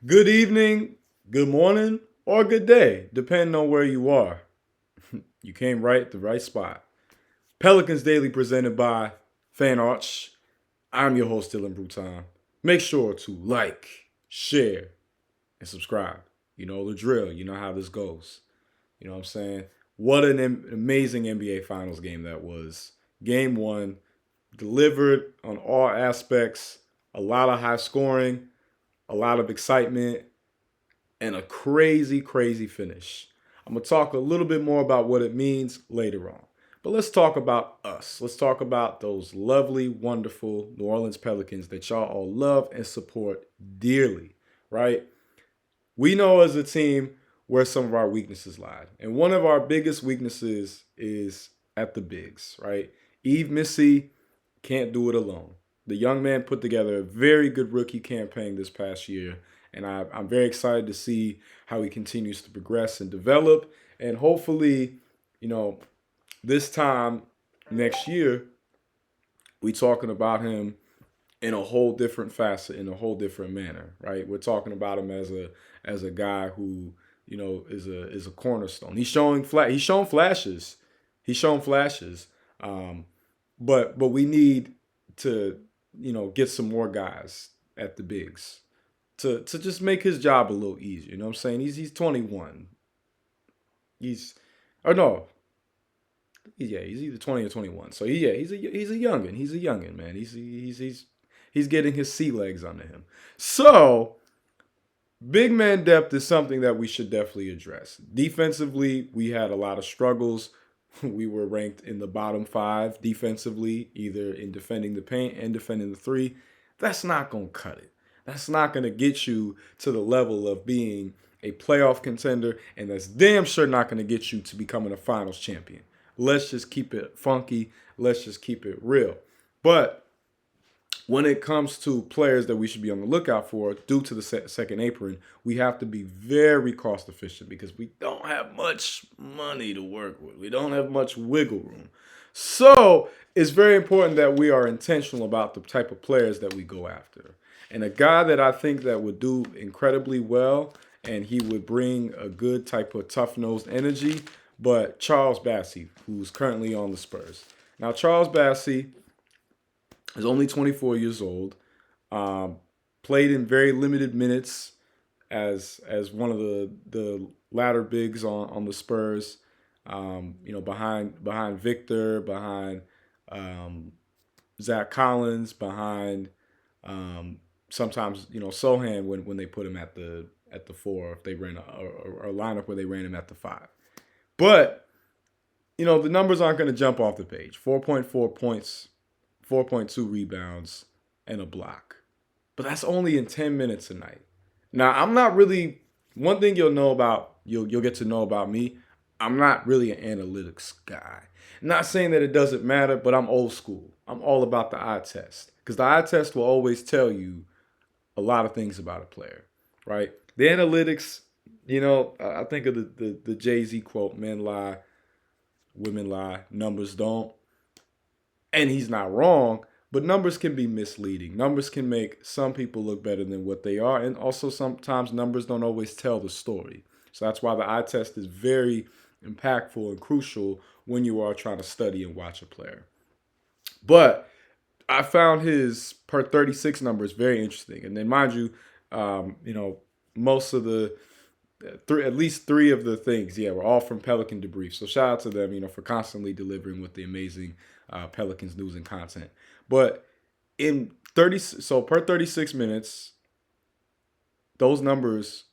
Good evening, good morning, or good day, depending on where you are. You came right at the right spot. Pelicans Daily presented by Fan Arch. I'm your host, Dylan Bruton. Make sure to like, share, and subscribe. You know the drill. You know how this goes. You know what I'm saying? What an amazing NBA Finals game that was. Game one, delivered on all aspects, a lot of high scoring, a lot of excitement, and a crazy, crazy finish. I'm going to talk a little bit more about what it means later on. But let's talk about us. Let's talk about those lovely, wonderful New Orleans Pelicans that y'all all love and support dearly, right? We know as a team where some of our weaknesses lie. And one of our biggest weaknesses is at the bigs, right? Eve Missy can't do it alone. The young man put together a very good rookie campaign this past year, and I'm very excited to see how he continues to progress and develop. And hopefully, you know, this time next year, we talking about him in a whole different facet, in a whole different manner, right? We're talking about him as a guy who is a cornerstone. He's shown flashes, he's shown flashes, um, but we need to get some more guys at the bigs to just make his job a little easier. You know what I'm saying? He's 21. He's or no, yeah, he's either 20 or 21. So he's a youngin. He's a youngin, man. He's getting his sea legs under him. So big man depth is something that we should definitely address. Defensively, we had a lot of struggles. We were ranked in the bottom five defensively, either in defending the paint and defending the three. That's not going to cut it. That's not going to get you to the level of being a playoff contender, and that's damn sure not going to get you to becoming a finals champion. Let's just keep it funky. Let's just keep it real. But when it comes to players that we should be on the lookout for due to the second apron, we have to be very cost efficient because we don't have much money to work with. We don't have much wiggle room. So it's very important that we are intentional about the type of players that we go after. And a guy that I think that would do incredibly well and he would bring a good type of tough-nosed energy, but Charles Bassey, who's currently on the Spurs. Now, Charles Bassey is only 24 years old. Um, Played in very limited minutes as one of the latter bigs on the Spurs. Behind Victor, behind um, Zach Collins, behind sometimes Sohan when they put him at the four, if they ran a lineup where they ran him at the five. But the numbers aren't going to jump off the page. 4.4 points, 4.2 rebounds, and a block. But that's only in 10 minutes a night. Now, I'm not really, one thing you'll get to know about me, I'm not really an analytics guy. Not saying that it doesn't matter, but I'm old school. I'm all about the eye test. Because the eye test will always tell you a lot of things about a player, right? The analytics, I think of the Jay-Z quote, men lie, women lie, numbers don't. And he's not wrong, but numbers can be misleading. Numbers can make some people look better than what they are, and also sometimes numbers don't always tell the story. So that's why the eye test is very impactful and crucial when you are trying to study and watch a player. But I found his per 36 numbers very interesting. And then, mind you, most of at least three of the things, yeah, were all from Pelican Debrief. So shout out to them, for constantly delivering with the amazing Pelicans news and content. But in per 36 minutes, those numbers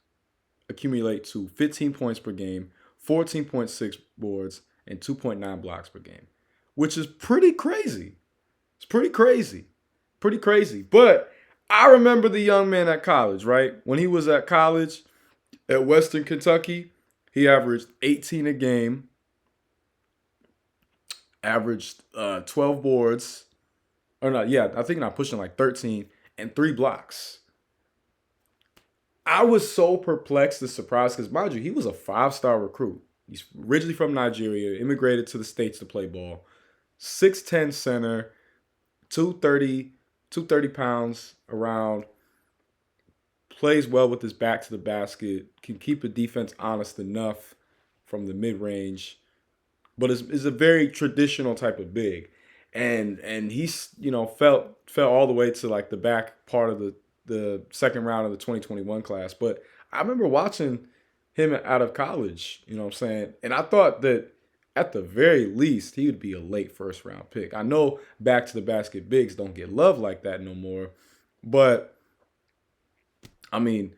accumulate to 15 points per game, 14.6 boards, and 2.9 blocks per game, which is pretty crazy. It's pretty crazy. Pretty crazy. But I remember the young man at college, right? When he was at college at Western Kentucky, he averaged 18 a game, averaged 12 boards, or not, yeah, I think not pushing like 13, and 3 blocks. I was so perplexed and surprised because, mind you, he was a 5-star recruit. He's originally from Nigeria, immigrated to the States to play ball. 6'10 center, 230 pounds around, plays well with his back to the basket, can keep the defense honest enough from the mid range, but is a very traditional type of big, and he's fell all the way to like the back part of the second round of the 2021 class. But I remember watching him out of college, you know what I'm saying, and I thought that at the very least he would be a late first round pick. I know back to the basket bigs don't get love like that no more, but I mean,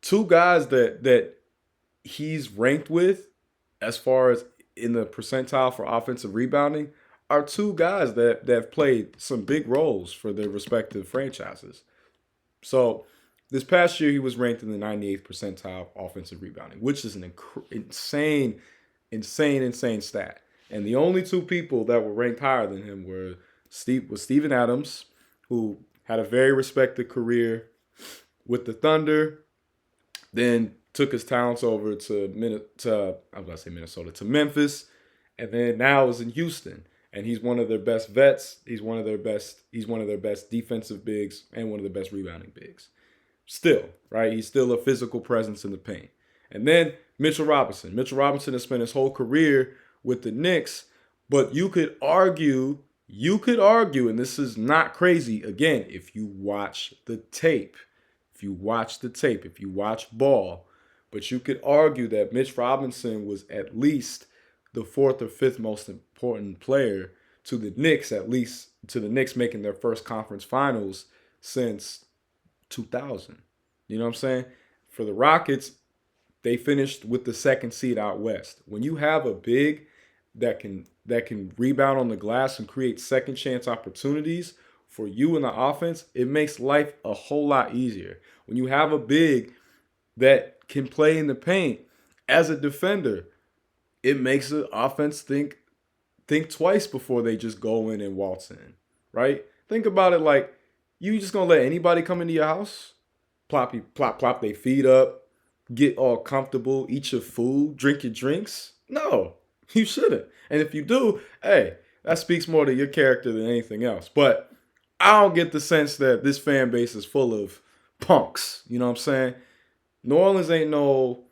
two guys that he's ranked with as far as in the percentile for offensive rebounding are two guys that have played some big roles for their respective franchises. So this past year, he was ranked in the 98th percentile offensive rebounding, which is an insane stat. And the only two people that were ranked higher than him was Steven Adams, who had a very respected career with the Thunder, then took his talents over to Minnesota, to Memphis, and then now is in Houston. And he's one of their best vets. He's one of their best defensive bigs and one of the best rebounding bigs. Still, right? He's still a physical presence in the paint. And then Mitchell Robinson. Mitchell Robinson has spent his whole career with the Knicks, but you could argue, and this is not crazy, again, if you watch the tape, if you watch ball, but you could argue that Mitch Robinson was at least the fourth or fifth most important player to the Knicks, at least to the Knicks making their first conference finals since 2000. You know what I'm saying? For the Rockets, they finished with the second seed out west. When you have a big that can rebound on the glass and create second chance opportunities for you in the offense, it makes life a whole lot easier. When you have a big that can play in the paint as a defender, it makes the offense think twice before they just go in and waltz in, right? Think about it like, you just gonna let anybody come into your house, plop their feet up, get all comfortable, eat your food, drink your drinks? No, you shouldn't. And if you do, hey, that speaks more to your character than anything else. But I don't get the sense that this fan base is full of punks. You know what I'm saying? New Orleans ain't no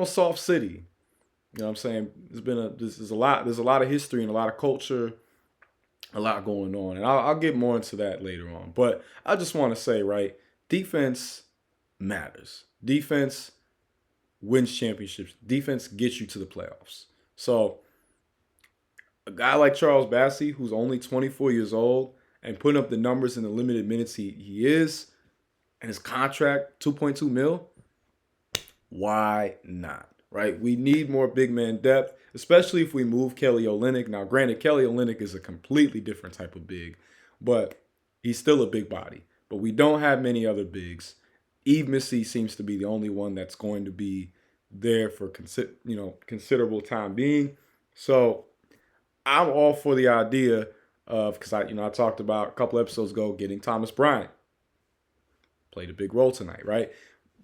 soft city. You know what I'm saying? There's a lot of history and a lot of culture, a lot going on. And I'll get more into that later on. But I just want to say, right, defense matters. Defense wins championships. Defense gets you to the playoffs. So a guy like Charles Bassey, who's only 24 years old and putting up the numbers in the limited minutes he is, and his contract, $2.2 million, why not? Right? We need more big man depth, especially if we move Kelly Olynyk. Now, granted, Kelly Olynyk is a completely different type of big, but he's still a big body. But we don't have many other bigs. Yves Missi seems to be the only one that's going to be there for considerable time being. So I'm all for the idea of, because I talked about a couple episodes ago getting Thomas Bryant. Played a big role tonight, right?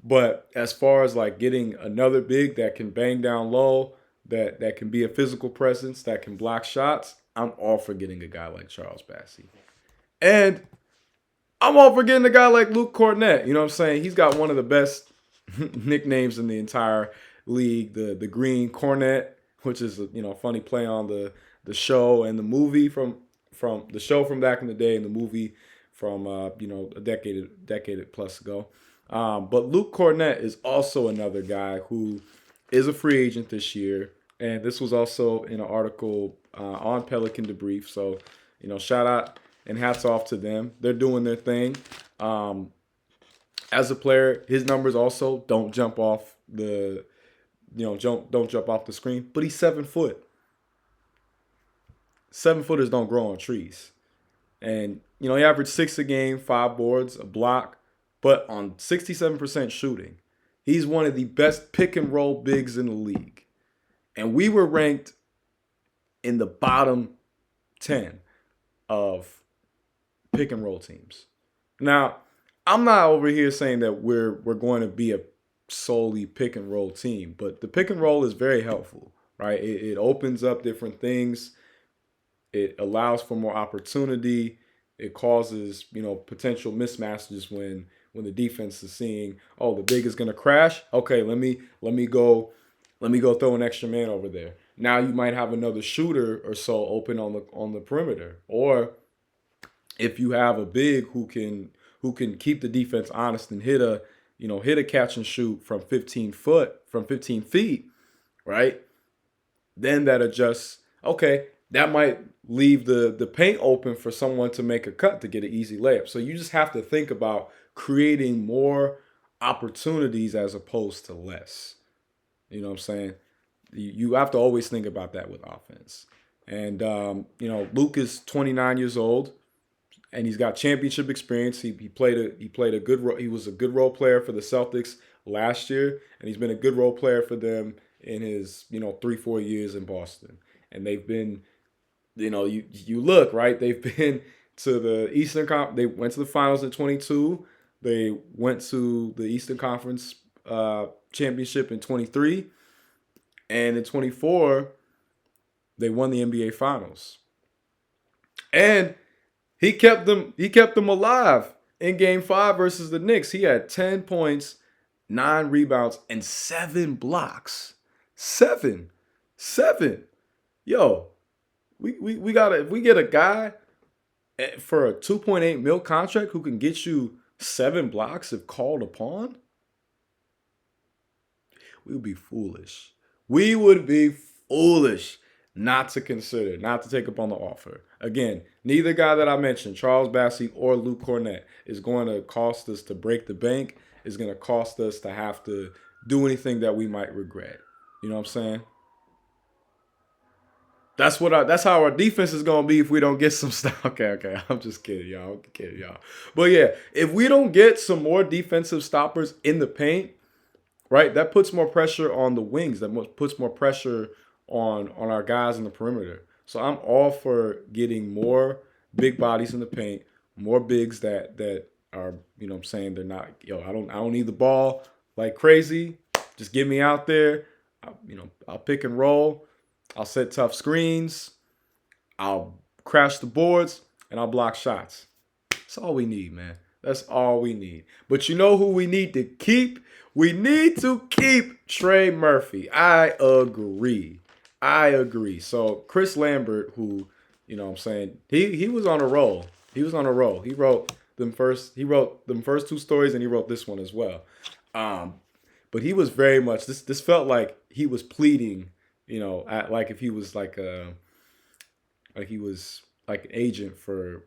But as far as like getting another big that can bang down low, that can be a physical presence, that can block shots, I'm all for getting a guy like Charles Bassey. And I'm all for getting a guy like Luke Kornet. You know what I'm saying? He's got one of the best nicknames in the entire league, the Green Kornet, which is a funny play on the show and the movie from the show from back in the day and the movie from a decade plus ago. But Luke Kornet is also another guy who is a free agent this year. And this was also in an article on Pelican Debrief. So, shout out and hats off to them. They're doing their thing. As a player, his numbers also don't jump off the screen. But he's 7 foot. 7-footers don't grow on trees. And, he averaged 6 a game, 5 boards, a block. But on 67% shooting, he's one of the best pick and roll bigs in the league. And we were ranked in the bottom 10 of pick and roll teams. Now, I'm not over here saying that we're going to be a solely pick and roll team, but the pick and roll is very helpful, right? It opens up different things. It allows for more opportunity. It causes, potential mismatches when the defense is seeing, oh, the big is gonna crash. Okay, let me go throw an extra man over there. Now you might have another shooter or so open on the perimeter, or if you have a big who can keep the defense honest and hit a catch and shoot from 15 feet, right? Then that adjusts. Okay, that might leave the paint open for someone to make a cut to get an easy layup. So you just have to think about creating more opportunities as opposed to less. You know what I'm saying? You have to always think about that with offense. And Luke is 29 years old, and he's got championship experience. He played a good he was a good role player for the Celtics last year, and he's been a good role player for them in his 3-4 years in Boston. And they've been, you look right. They've been to the Eastern Conference. They went to the finals in 22. They went to the Eastern Conference championship in 23, and in 24 they won the NBA Finals. And he kept them alive in Game 5 versus the Knicks. He had 10 points, 9 rebounds, and 7 blocks. 7. Yo, we gotta if we get a guy for a 2.8 mil contract who can get you 7 blocks if called upon, we would be foolish. We would be foolish not to consider, not to take up on the offer. Again, neither guy that I mentioned, Charles Bassey or Luke Kornet, is going to cost us to break the bank, is going to cost us to have to do anything that we might regret. You know what I'm saying? That's how our defense is gonna be if we don't get some stuff. Okay. I'm just kidding, y'all. But yeah, if we don't get some more defensive stoppers in the paint, right, that puts more pressure on the wings. That puts more pressure on our guys in the perimeter. So I'm all for getting more big bodies in the paint, more bigs that are, what I'm saying, they're not, I don't need the ball like crazy. Just get me out there. I'll pick and roll. I'll set tough screens. I'll crash the boards, and I'll block shots. That's all we need, man. That's all we need. But you know who we need to keep? We need to keep Trey Murphy. I agree. So Chris Lambert, who, what I'm saying, he was on a roll. He wrote them first 2 stories, and he wrote this one as well. But he was very much this felt like he was pleading, like if he was like he was like an agent for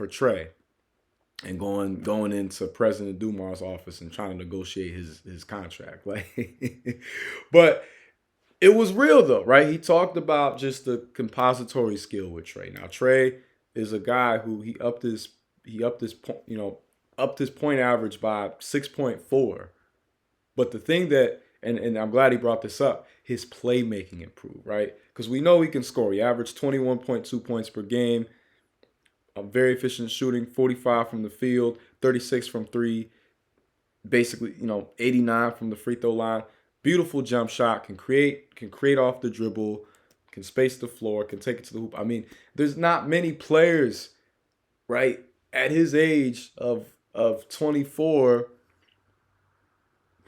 Trey, and going into President Dumar's office and trying to negotiate his contract. Like, but it was real though, right? He talked about just the compository skill with Trey. Now Trey is a guy who he upped his point average by 6.4. But the thing that, and I'm glad he brought this up, his playmaking improved, right? Because we know he can score. He averaged 21.2 points per game. Very efficient shooting, 45 from the field, 36 from 3, basically, 89 from the free throw line. Beautiful jump shot, can create off the dribble, can space the floor, can take it to the hoop. I mean, there's not many players, right, at his age of 24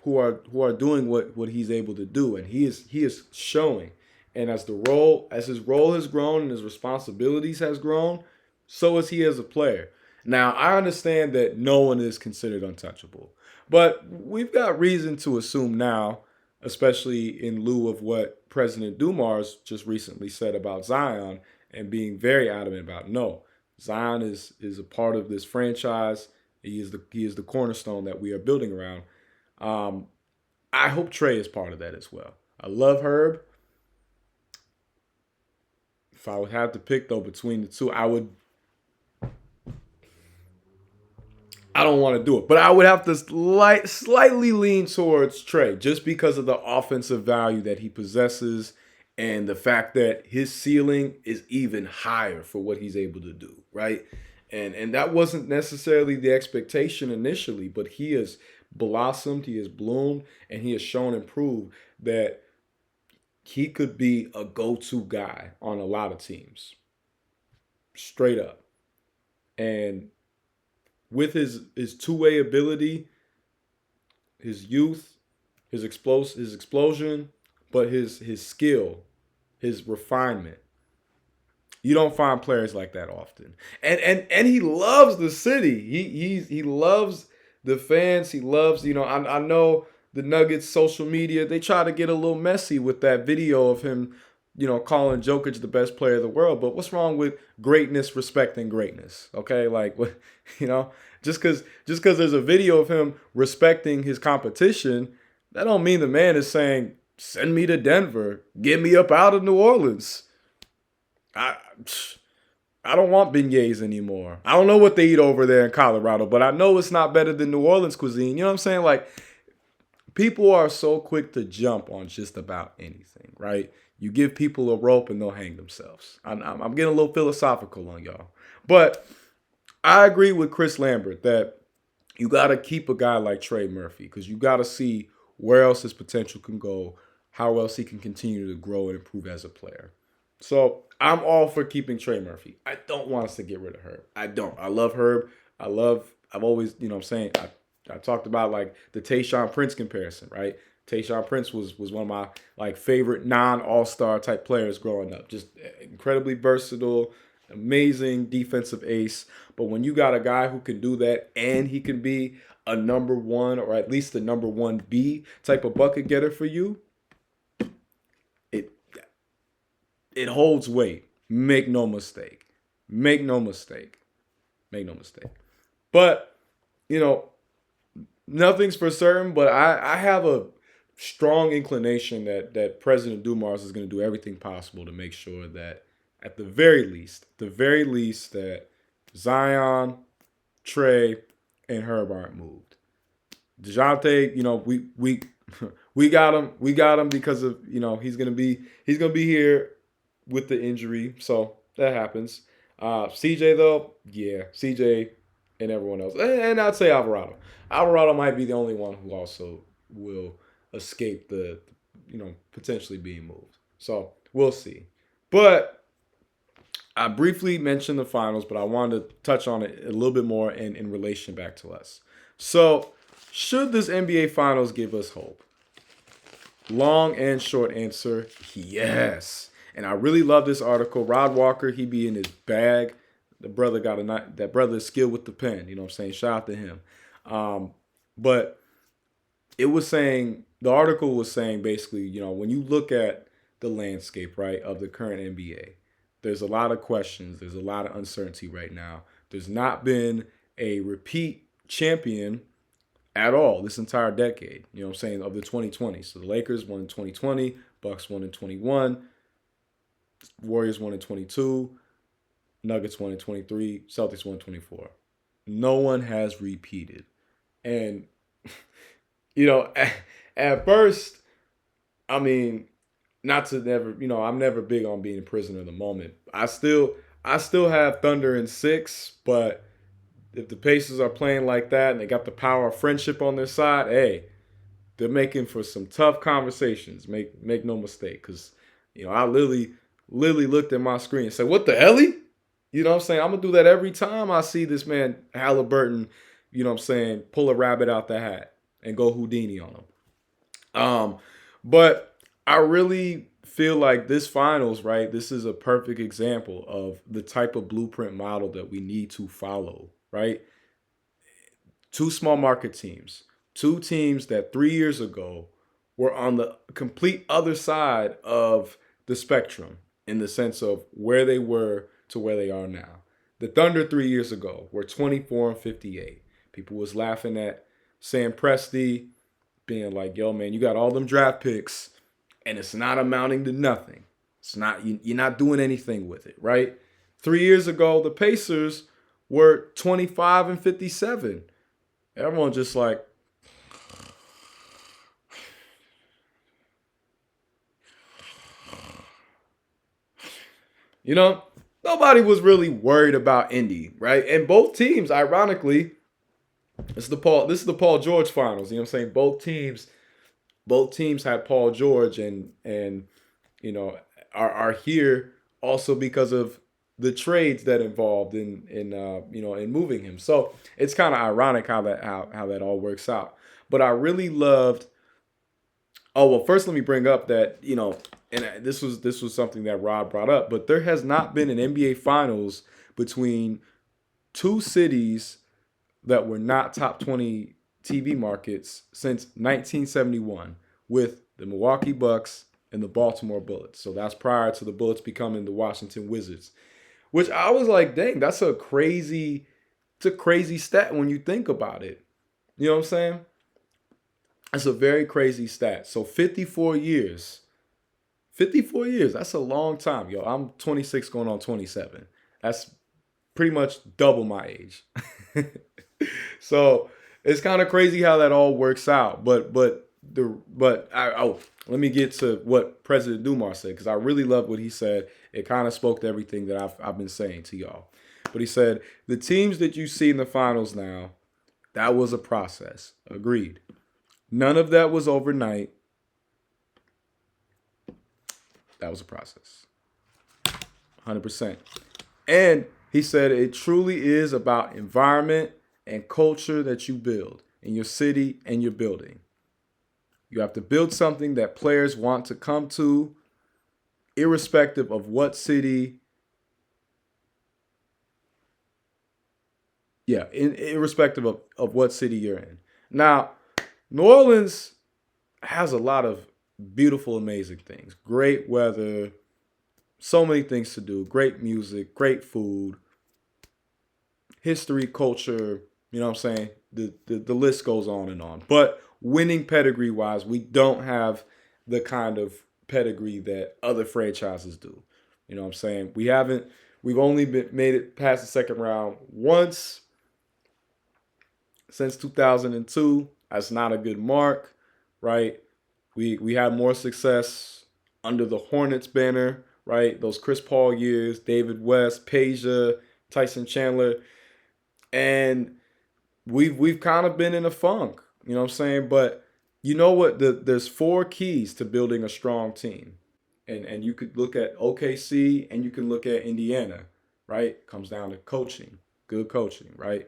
who are doing what he's able to do, and he is showing. And as his role has grown and his responsibilities has grown, so is he as a player. Now, I understand that no one is considered untouchable, but we've got reason to assume now, especially in lieu of what President Dumars just recently said about Zion and being very adamant about, no, Zion is a part of this franchise. He is the cornerstone that we are building around. I hope Trey is part of that as well. I love Herb. If I would have to pick though between the two, I don't want to do it, but I would have to slightly lean towards Trey just because of the offensive value that he possesses and the fact that his ceiling is even higher for what he's able to do, right? And that wasn't necessarily the expectation initially, but he has blossomed, he has bloomed, and he has shown and proved that he could be a go-to guy on a lot of teams. Straight up. And with his two-way ability, his youth, his explosion, but his skill, his refinement. You don't find players like that often. And he loves the city. He loves the fans. He loves, I know the Nuggets social media, they try to get a little messy with that video of him, calling Jokic the best player of the world. But what's wrong with greatness respecting greatness? Okay? Like what, just cuz there's a video of him respecting his competition, that don't mean the man is saying, "Send me to Denver. Get me up out of New Orleans." I I don't want beignets anymore. I don't know what they eat over there in Colorado, but I know it's not better than New Orleans cuisine. You know what I'm saying? Like, people are so quick to jump on just about anything, right? You give people a rope and they'll hang themselves. I'm getting a little philosophical on y'all. But I agree with Chris Lambert that you got to keep a guy like Trey Murphy because you got to see where else his potential can go, how else he can continue to grow and improve as a player. So I'm all for keeping Trey Murphy. I don't want us to get rid of Herb. I don't. I love Herb. I've always, I talked about like the Tayshaun Prince comparison, right? Tayshaun Prince was one of my like favorite non-all-star type players growing up. Just incredibly versatile, amazing defensive ace. But when you got a guy who can do that and he can be a number one or at least the number 1B type of bucket getter for you, it holds weight. Make no mistake. Make no mistake. Make no mistake. But, nothing's for certain, but I have a strong inclination that President Dumars is going to do everything possible to make sure that at the very least, that Zion, Trey, and Herb aren't moved. DeJounte, we got him. We got him because of, he's gonna be here with the injury. So that happens. CJ though, yeah, CJ and everyone else. And I'd say Alvarado. Alvarado might be the only one who also will escape the, potentially being moved. So we'll see. But I briefly mentioned the finals, but I wanted to touch on it a little bit more in relation back to us. So should this NBA Finals give us hope? Long and short answer, yes. And I really love this article. Rod Walker, he be in his bag. The brother that brother is skilled with the pen. You know what I'm saying? Shout out to him. But it was saying, the article was saying basically, when you look at the landscape, right, of the current NBA, there's a lot of questions. There's a lot of uncertainty right now. There's not been a repeat champion at all this entire decade, you know what I'm saying, of the 2020s. So the Lakers won in 2020, Bucks won in 21, Warriors won in 22, Nuggets won in 23, Celtics won in 24. No one has repeated. And, at first, I mean, not to never, I'm never big on being a prisoner of the moment. I still have Thunder in 6, but if the Pacers are playing like that and they got the power of friendship on their side, hey, they're making for some tough conversations. Make no mistake, because I literally looked at my screen and said, "What the hell?" You know what I'm saying? I'm gonna do that every time I see this man Halliburton, pull a rabbit out the hat and go Houdini on him. But I really feel like this finals, right? This is a perfect example of the type of blueprint model that we need to follow. Right? 2 small market teams. 2 teams that 3 years ago were on the complete other side of the spectrum in the sense of where they were to where they are now. The Thunder 3 years ago were 24-58. People was laughing at Sam Presti, being like, "Yo, man, you got all them draft picks and it's not amounting to nothing. It's not, you're not doing anything with it," right? 3 years ago, the Pacers were 25-57. Everyone just like, nobody was really worried about Indy, right? And both teams, ironically, this is the Paul George finals. You know what I'm saying? Both teams had Paul George and are here also because of the trades that involved in moving him. So it's kind of ironic how that all works out. But I really loved. Oh well, first let me bring up that and this was something that Rod brought up, but there has not been an NBA Finals between two cities that were not top 20 TV markets since 1971 with the Milwaukee Bucks and the Baltimore Bullets. So that's prior to the Bullets becoming the Washington Wizards, which I was like, dang, it's a crazy stat when you think about it. You know what I'm saying? It's a very crazy stat. So 54 years. 54 years, that's a long time. Yo, I'm 26 going on 27. That's pretty much double my age. So it's kind of crazy how that all works out. Let me get to what President Dumars said, because I really love what he said. It kind of spoke to everything that I've been saying to y'all. But he said, the teams that you see in the finals now, that was a process. Agreed. None of that was overnight. That was a process. 100%. And he said it truly is about environment and culture that you build in your city and your building. You have to build something that players want to come to, irrespective of what city. Yeah, irrespective of what city you're in. Now, New Orleans has a lot of beautiful, amazing things. Great weather, so many things to do, great music, great food, history, culture, you know what I'm saying? The list goes on and on. But winning pedigree wise, we don't have the kind of pedigree that other franchises do. You know what I'm saying? We've only made it past the second round once since 2002. That's not a good mark, right? We had more success under the Hornets banner, right? Those Chris Paul years, David West, Peja, Tyson Chandler. And we've kind of been in a funk, you know what I'm saying? But you know what? There's 4 keys to building a strong team. And you could look at OKC and you can look at Indiana, right? Comes down to coaching, good coaching, right?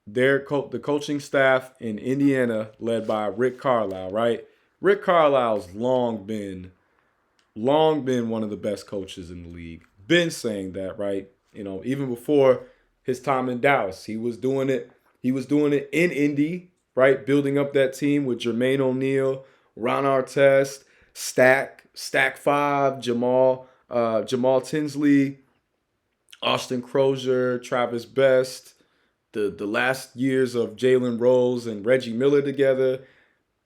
The coaching staff in Indiana, led by Rick Carlisle, right? Rick Carlisle's long been one of the best coaches in the league. Been saying that, right? Even before his time in Dallas, he was doing it. He was doing it in Indy, right? Building up that team with Jermaine O'Neal, Ron Artest, Stack Five, Jamal Tinsley, Austin Crozier, Travis Best. The last years of Jalen Rose and Reggie Miller together,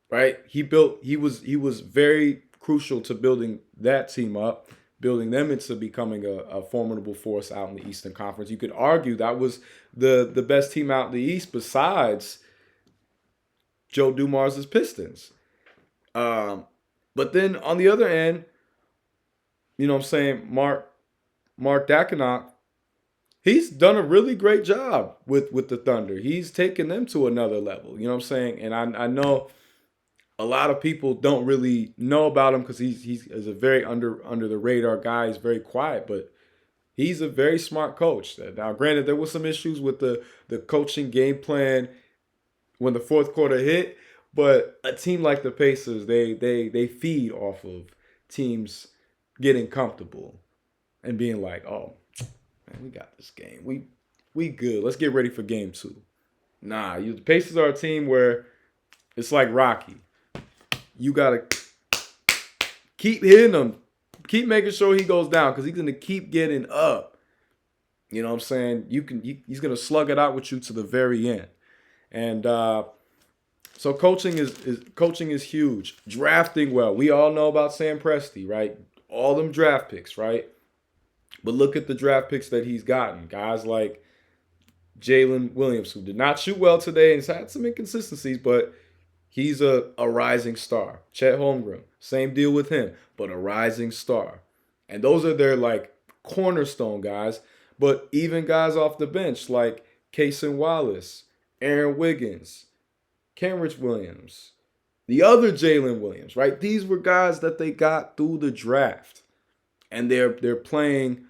right? He was very crucial to building that team up, building them into becoming a formidable force out in the Eastern Conference. You could argue that was the best team out in the East besides Joe Dumars' Pistons. But then on the other end, you know what I'm saying, Mark Dackenock, he's done a really great job with the Thunder. He's taken them to another level. You know what I'm saying? And I know a lot of people don't really know about him because he's a very under the radar guy. He's very quiet, but he's a very smart coach. Now, granted, there was some issues with the coaching game plan when the fourth quarter hit, but a team like the Pacers, they feed off of teams getting comfortable and being like, oh, man, we got this game. We good. Let's get ready for game 2. Nah, the Pacers are a team where it's like Rocky. You got to keep hitting him. Keep making sure he goes down because he's going to keep getting up. You know what I'm saying? He's going to slug it out with you to the very end. And so coaching is huge. Drafting well. We all know about Sam Presti, right? All them draft picks, right? But look at the draft picks that he's gotten. Guys like Jalen Williams, who did not shoot well today and has had some inconsistencies, but he's a rising star. Chet Holmgren, same deal with him, but a rising star. And those are their like cornerstone guys. But even guys off the bench like Cason Wallace, Aaron Wiggins, Kenrich Williams, the other Jalen Williams, right? These were guys that they got through the draft. And they're playing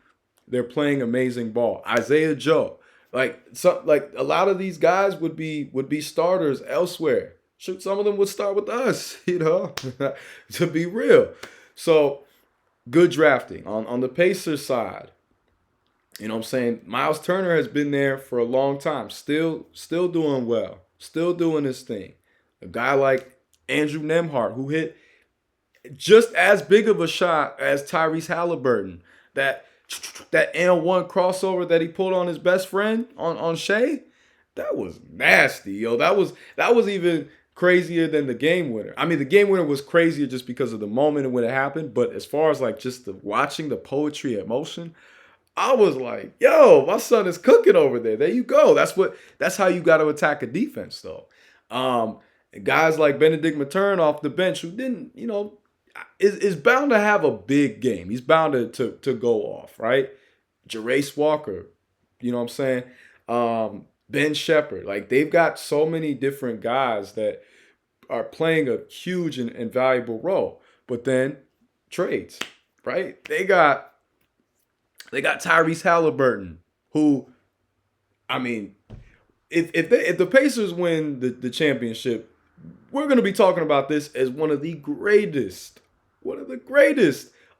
They're playing amazing ball. Isaiah Joe, like a lot of these guys would be starters elsewhere. Shoot, some of them would start with us, to be real. So good drafting on the Pacers side. You know what I'm saying? Miles Turner has been there for a long time. Still doing well. Still doing his thing. A guy like Andrew Nemhart, who hit just as big of a shot as Tyrese Halliburton. That that N1 crossover that he pulled on his best friend on Shea, that was nasty, yo. That was even crazier than the game winner. I mean, the game winner was crazier just because of the moment and when it happened. But as far as like just watching the poetry in motion, I was like, yo, my son is cooking over there. There you go. That's how you got to attack a defense, though. Guys like Benedict Matern off the bench who didn't, is bound to have a big game. He's bound to go off, right? Jerace Walker, you know what I'm saying? Ben Shepherd. Like, they've got so many different guys that are playing a huge and valuable role. But then trades, right? They got Tyrese Halliburton, who, I mean, if the Pacers win the championship, we're going to be talking about this as one of the greatest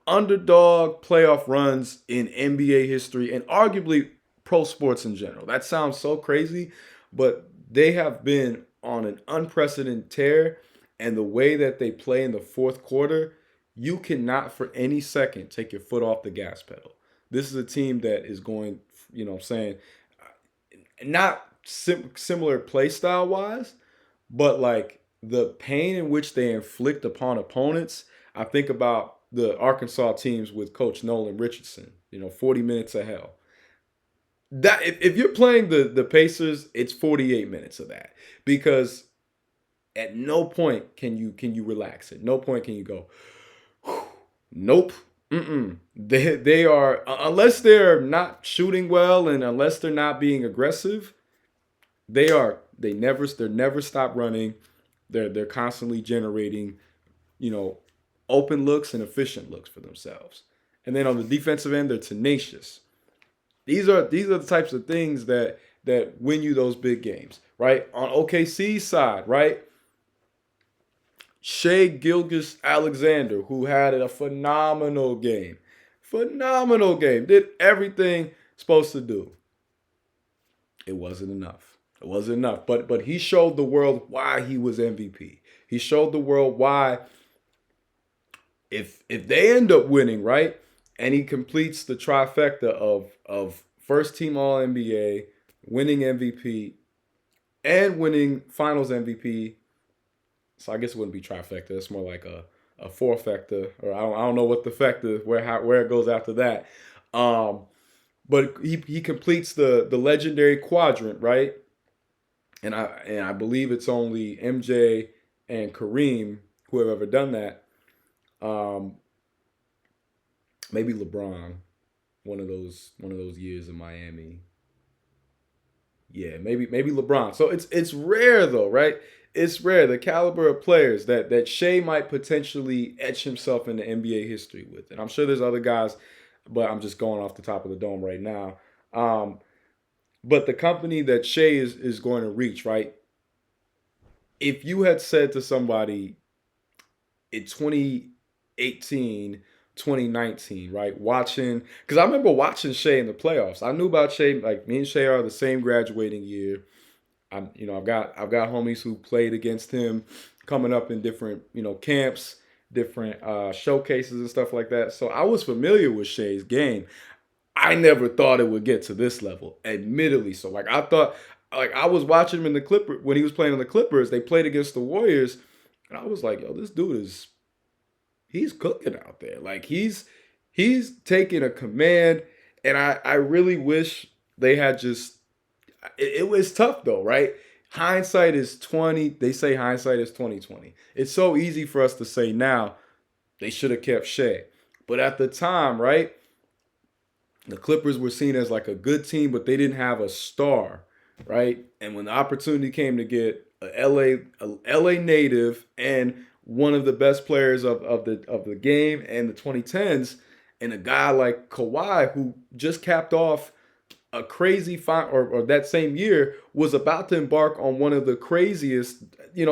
underdog playoff runs in NBA history and arguably pro sports in general. That sounds so crazy, but they have been on an unprecedented tear, and the way that they play in the fourth quarter, you cannot for any second take your foot off the gas pedal. This is a team that is going, not similar play style wise, but like the pain in which they inflict upon opponents. I think about the Arkansas teams with Coach Nolan Richardson, 40 minutes of hell. That if you're playing the Pacers, it's 48 minutes of that, because at no point can you relax. At no point can you go, nope. They are, unless they're not shooting well and unless they're not being aggressive, they're never stop running. They're constantly generating, open looks and efficient looks for themselves. And then on the defensive end, they're tenacious. These are the types of things that win you those big games, right? On OKC's side, right? Shea Gilgeous-Alexander, who had a phenomenal game, did everything supposed to do. It wasn't enough. But he showed the world why he was MVP. He showed the world why, if they end up winning, right, and he completes the trifecta of first team All NBA, winning MVP, and winning Finals MVP. So I guess it wouldn't be trifecta. It's more like a fourfecta, or I don't know what the fecta, where it goes after that. But he completes the legendary quadrant, right? And I believe it's only MJ and Kareem who have ever done that. Maybe LeBron, one of those years in Miami. Yeah, maybe LeBron. So it's rare though, right? It's rare, the caliber of players that Shea might potentially etch himself into NBA history with. And I'm sure there's other guys, but I'm just going off the top of the dome right now. But the company that Shea is going to reach, right? If you had said to somebody in 2018, 2019, right, because I remember watching Shea in the playoffs. I knew about Shea, like me and Shea are the same graduating year. I've got homies who played against him coming up in different, camps, different showcases and stuff like that. So I was familiar with Shea's game. I never thought it would get to this level, admittedly. So I thought, I was watching him in the Clippers when he was playing on the Clippers. They played against the Warriors, and I was like, yo, this dude he's cooking out there. Like he's taking a command, and I really wish they had just. It was tough though, right? Hindsight is 20. They say hindsight is 20/20. It's so easy for us to say now they should have kept Shea. But at the time, right? The Clippers were seen as like a good team, but they didn't have a star, right? And when the opportunity came to get a LA native and one of the best players of the game and the 2010s, And a guy like Kawhi, who just capped off a crazy or that same year, was about to embark on one of the craziest,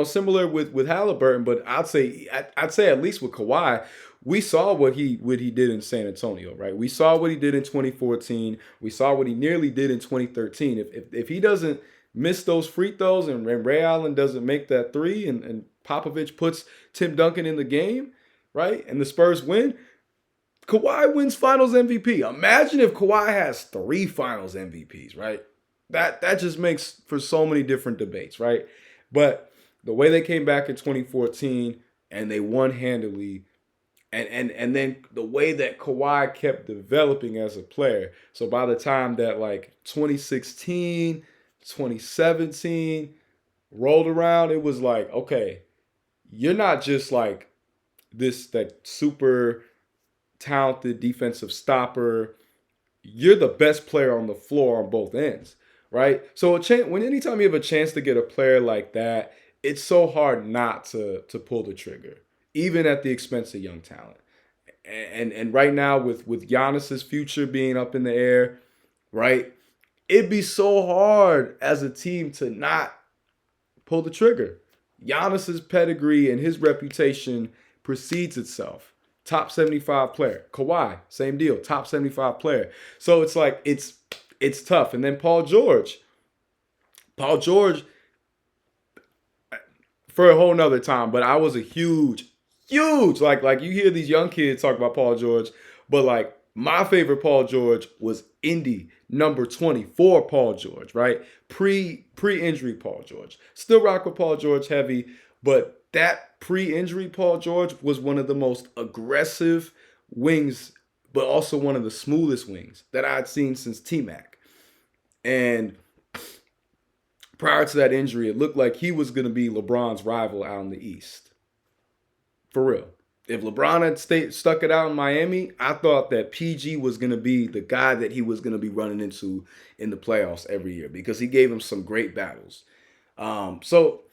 similar with Halliburton, but I'd say at least with Kawhi, we saw what he did in San Antonio, right? We saw what he did in 2014. We saw what he nearly did in 2013. If he doesn't miss those free throws and Ray Allen doesn't make that three and Popovich puts Tim Duncan in the game, right? And the Spurs win, Kawhi wins Finals MVP. Imagine if Kawhi has 3 Finals MVPs, right? That just makes for so many different debates, right? But the way they came back in 2014 and they won handily, and then the way that Kawhi kept developing as a player. So by the time that like 2016, 2017 rolled around, it was like, okay, you're not just like that super talented defensive stopper. You're the best player on the floor on both ends, right? So anytime you have a chance to get a player like that, it's so hard not to pull the trigger, even at the expense of young talent. And right now with Giannis's future being up in the air, right? It'd be so hard as a team to not pull the trigger. Giannis's pedigree and his reputation precedes itself. Top 75 player. Kawhi, same deal. Top 75 player. So it's like it's tough. And then Paul George, for a whole nother time. But I was a huge like you hear these young kids talk about Paul George, but like my favorite Paul George was Indy number 24 Paul George, right? Pre-injury Paul George. Still rock with Paul George heavy, but that pre-injury Paul George was one of the most aggressive wings, but also one of the smoothest wings that I'd seen since T-Mac. And prior to that injury, it looked like he was going to be LeBron's rival out in the East. For real. If LeBron had stuck it out in Miami, I thought that PG was going to be the guy that he was going to be running into in the playoffs every year because he gave him some great battles. So,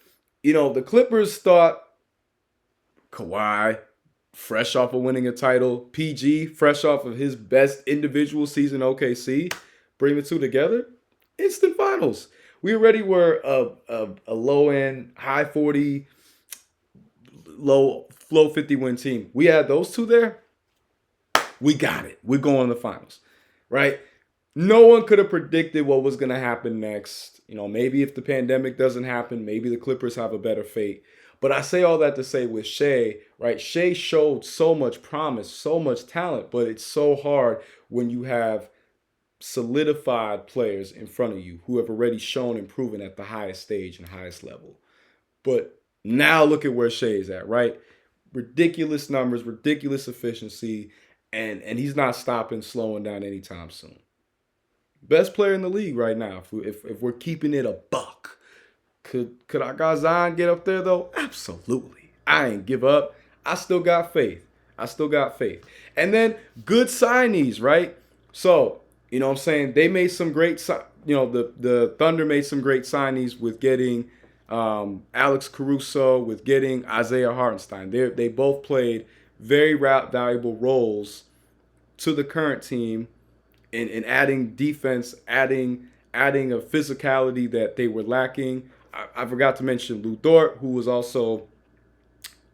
the Clippers thought Kawhi, fresh off of winning a title, PG, fresh off of his best individual season OKC, bring the two together, instant finals. We already were a low-end, high 40, low 50 win team. We had those two there. We got it. We're going to the finals, right? No one could have predicted what was going to happen next. Maybe if the pandemic doesn't happen, maybe the Clippers have a better fate. But I say all that to say with Shea, right? Shea showed so much promise, so much talent, but it's so hard when you have solidified players in front of you who have already shown and proven at the highest stage and highest level. But now look at where Shea is at, right? Ridiculous numbers, ridiculous efficiency, and he's not stopping, slowing down anytime soon. Best player in the league right now. If we're keeping it a buck, could our guy Zion get up there though? Absolutely. I ain't give up. I still got faith. And then good signees, right? So what I'm saying, they made some great. The Thunder made some great signees with getting Alex Caruso, with getting Isaiah Hartenstein. They both played very valuable roles to the current team in adding defense, adding a physicality that they were lacking. I forgot to mention Lou Dort, who was also,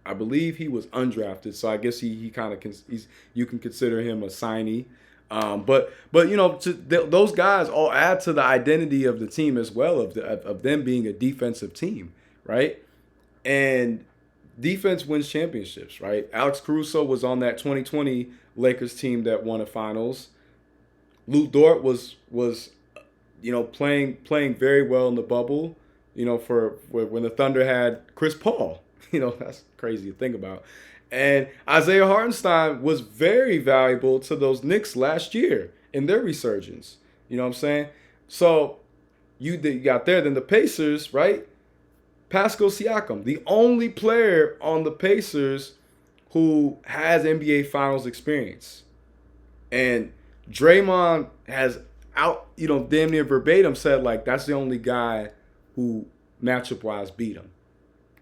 I believe he was undrafted, so I guess he kind of you can consider him a signee. But those guys all add to the identity of the team as well, of them being a defensive team, right? And defense wins championships, right? Alex Caruso was on that 2020 Lakers team that won a finals. Lou Dort was playing very well in the bubble, for when the Thunder had Chris Paul. That's crazy to think about. And Isaiah Hartenstein was very valuable to those Knicks last year in their resurgence. You know what I'm saying? So you got there. Then the Pacers, right? Pascal Siakam, the only player on the Pacers who has NBA Finals experience. And Draymond has damn near verbatim said, like, that's the only guy who matchup-wise beat him.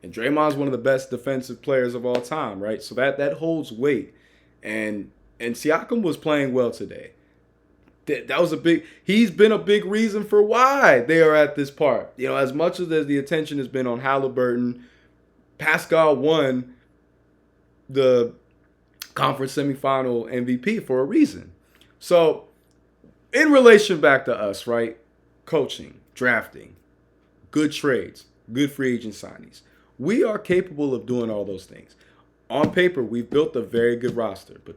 And Draymond's one of the best defensive players of all time, right? So that holds weight. And And Siakam was playing well today. That was he's been a big reason for why they are at this part. As much as the attention has been on Halliburton, Pascal won the conference semifinal MVP for a reason. So, in relation back to us, right? Coaching, drafting, good trades, good free agent signings. We are capable of doing all those things. On paper, we've built a very good roster, but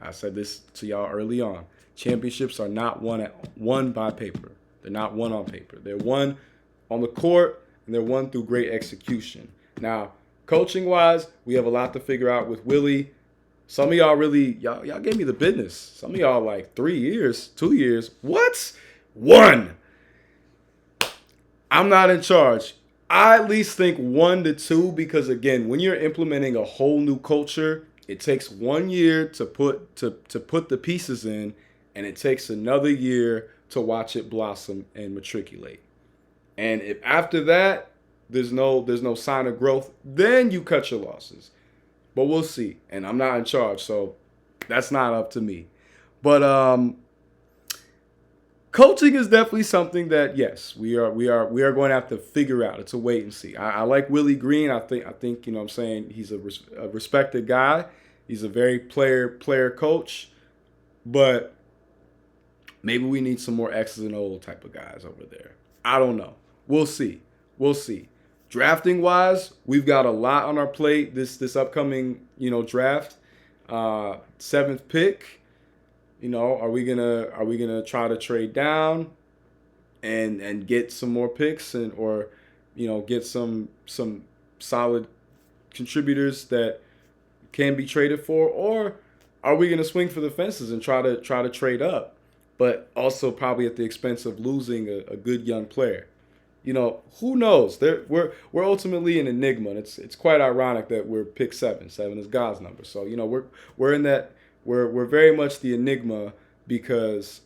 I said this to y'all early on. Championships are not won by paper. They're not won on paper. They're won on the court, and they're won through great execution. Now, coaching-wise, we have a lot to figure out with Willie. Some of y'all y'all gave me the business. Some of y'all like 3 years, 2 years. What? 1. I'm not in charge. I at least think 1 to 2 because, again, when you're implementing a whole new culture, it takes 1 year to put the pieces in, and it takes another year to watch it blossom and matriculate. And if after that there's no sign of growth, then you cut your losses. But we'll see. And I'm not in charge, so that's not up to me. But coaching is definitely something that, yes, we are going to have to figure out. It's a wait and see. I like Willie Green. I think you know what I'm saying, he's a respected guy. He's a very player coach. But maybe we need some more X's and O's type of guys over there. I don't know. We'll see. Drafting wise, we've got a lot on our plate this upcoming, draft. 7th pick. Are we gonna try to trade down and get some more picks or get some solid contributors that can be traded for, or are we gonna swing for the fences and try to trade up, but also probably at the expense of losing a good young player? Who knows? We're ultimately an enigma, and it's quite ironic that we're pick 7. 7 is God's number. So we're in that. We're very much the enigma because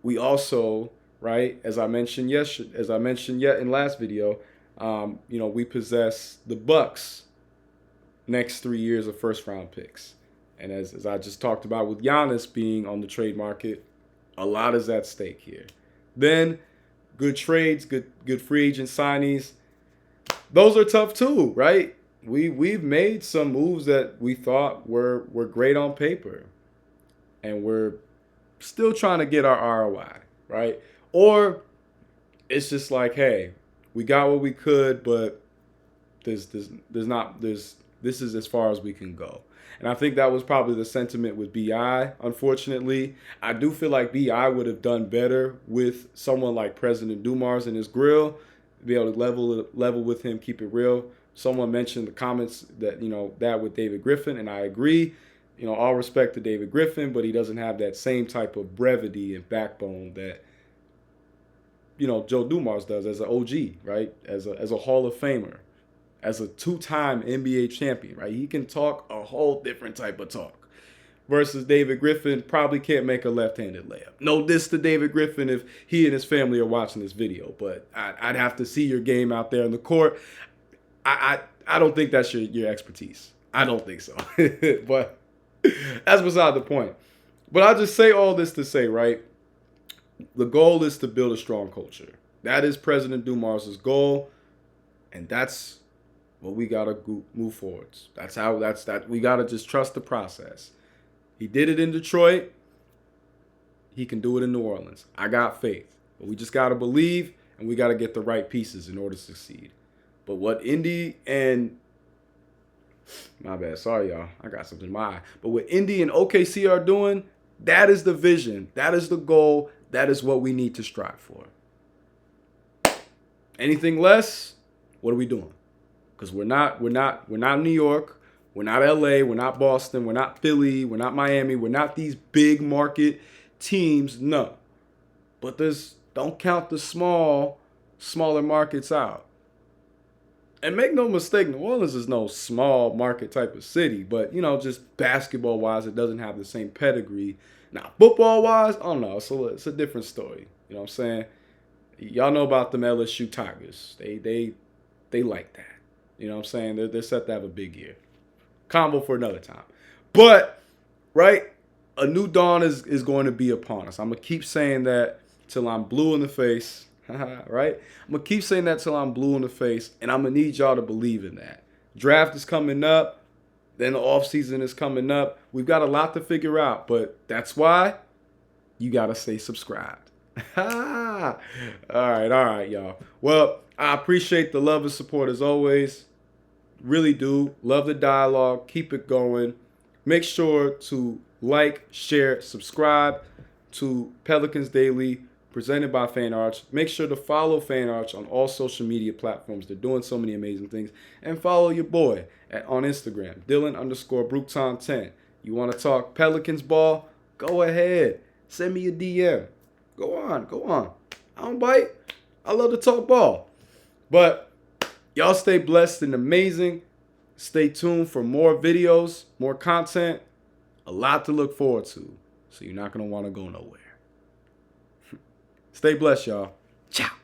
we also, right, as I mentioned yet in last video, we possess the Bucks next 3 years of first round picks, and as I just talked about with Giannis being on the trade market, a lot is at stake here. Then good trades, good free agent signings, those are tough too, right? We've made some moves that we thought were great on paper, and we're still trying to get our ROI, right? Or it's just like, hey, we got what we could, but this is as far as we can go. And I think that was probably the sentiment with BI, unfortunately. I do feel like BI would have done better with someone like President Dumars in his grill, be able to level with him, keep it real. Someone mentioned in the comments that, that with David Griffin, and I agree. All respect to David Griffin, but he doesn't have that same type of brevity and backbone that, Joe Dumars does as an OG, right? As a Hall of Famer, as a 2-time NBA champion, right? He can talk a whole different type of talk. Versus David Griffin probably can't make a left-handed layup. No diss to David Griffin if he and his family are watching this video, but I'd have to see your game out there in the court. I don't think that's your expertise. I don't think so. But that's beside the point. But I'll just say all this to say, right? The goal is to build a strong culture. That is President Dumars' goal, and that's what we gotta move forwards. We gotta just trust the process. He did it in Detroit. He can do it in New Orleans. I got faith, but we just gotta believe, and we gotta get the right pieces in order to succeed. But what Indy and my bad, sorry y'all, I got something in my eye. But what Indy and OKC are doing, that is the vision, that is the goal, that is what we need to strive for. Anything less, what are we doing? Because we're not New York, we're not LA, we're not Boston, we're not Philly, we're not Miami, we're not these big market teams, no. But don't count the smaller markets out. And make no mistake, New Orleans is no small market type of city, but, just basketball-wise, it doesn't have the same pedigree. Now, football-wise, I don't know, it's a different story. You know what I'm saying? Y'all know about them LSU Tigers. They like that. You know what I'm saying? They're set to have a big year. Combo for another time. But right? A new dawn is going to be upon us. I'm going to keep saying that till I'm blue in the face, right? I'm going to keep saying that till I'm blue in the face, and I'm going to need y'all to believe in that. Draft is coming up. Then the offseason is coming up. We've got a lot to figure out, but that's why you got to stay subscribed. All right, y'all. Well, I appreciate the love and support as always. Really do. Love the dialogue. Keep it going. Make sure to like, share, subscribe to Pelicans Daily, presented by Fan Arch. Make sure to follow Fan Arch on all social media platforms. They're doing so many amazing things. And follow your boy on Instagram, Dylan_Bruton10. You want to talk Pelicans ball? Go ahead. Send me a DM. Go on. I don't bite. I love to talk ball. But y'all stay blessed and amazing. Stay tuned for more videos, more content. A lot to look forward to. So you're not going to want to go nowhere. Stay blessed, y'all. Ciao.